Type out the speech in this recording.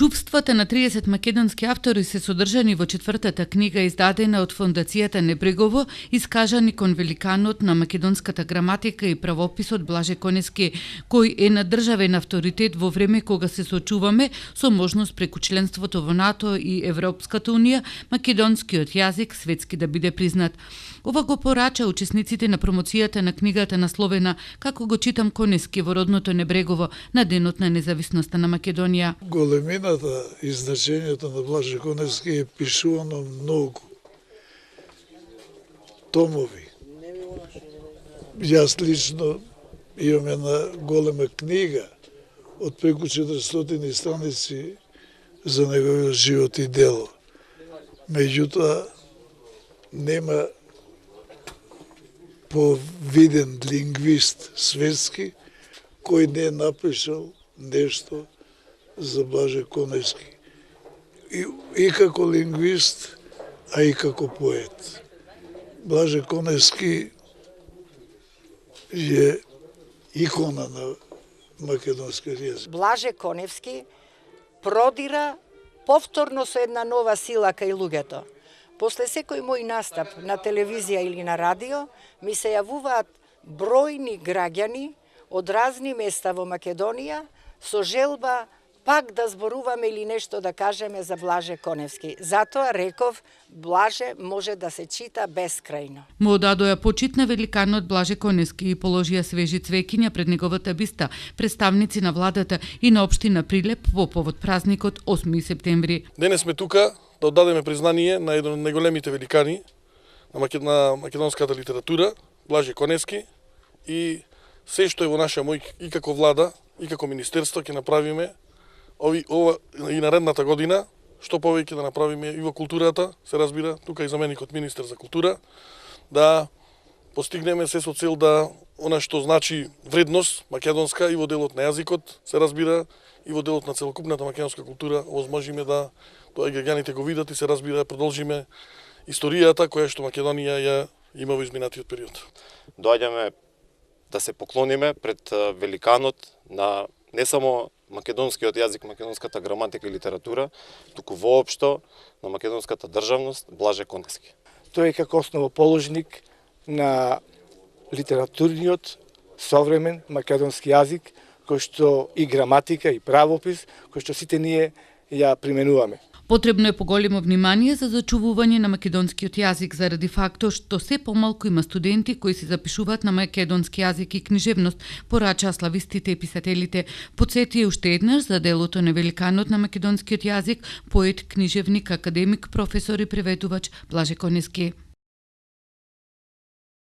Чувствата на 30 македонски автори се содржани во четвртата книга издадена од Фондацијата Небрегово, искажани кон великанот на македонската граматика и правописот Блаже Конески, кој е на државен авторитет во време кога се соочуваме со можност преку членството во НАТО и Европската унија македонскиот јазик светски да биде признат. Ова го порача учесниците на промоцијата на книгата насловена "Како го читам Конески во родното Небрегово" на Денот на независноста на Македонија. Големината и значењето на Блаже Конески е пишувано многу томови. Јас лично имам една голема книга од преку 400 страници за неговиот живот и дело. Меѓутоа, нема повиден лингвист светски кој не е напишал нешто за Блаже Конески. И како лингвист, а и како поет. Блаже Конески е икона на македонскиот јазик. Блаже Коневски продира повторно со една нова сила кај луѓето. После секој мој настап на телевизија или на радио, ми се јавуваат бројни граѓани од разни места во Македонија со желба пак да зборуваме или нешто да кажеме за Блаже Коневски. Затоа реков, Блаже може да се чита бескрајно. Му одадоја почит на великанот Блаже Конески и положија свежи цвеќиња пред неговата биста представници на владата и на општина Прилеп во повод празникот 8 септември. Денес сме тука да оддадеме признание на еден од најголемите великани на македонската литература, Блаже Конески, и се што е во наша мој и како влада, и како министерство ќе направиме ова и наредната година, што повеќе да направиме и во културата, се разбира, тука и заменикот министер за култура, да постигнеме се со цел да она што значи вредност македонска и во делот на јазикот, се разбира, и во делот на целокупната македонска култура, овозможиме да тоа граѓаните го видат и се разбира да продолжиме историјата која што Македонија ја има во изминатиот период. Доаѓаме да се поклониме пред великанот на не само македонскиот јазик, македонската граматика и литература, туку воопшто на македонската државност Блаже Конески. Тој е како основоположник на литературниот современ македонски јазик, кој што и граматика и правопис, кој што сите ние ја применуваме. Потребно е поголемо внимание за зачувување на македонскиот јазик заради фактот што се помалку има студенти кои се запишуваат на македонски јазик и книжевност, порачаа славистите и писателите. Потсети уште еднаш за делото на великанот на македонскиот јазик, поет, книжевник, академик, професор и преведувач Блаже Конески.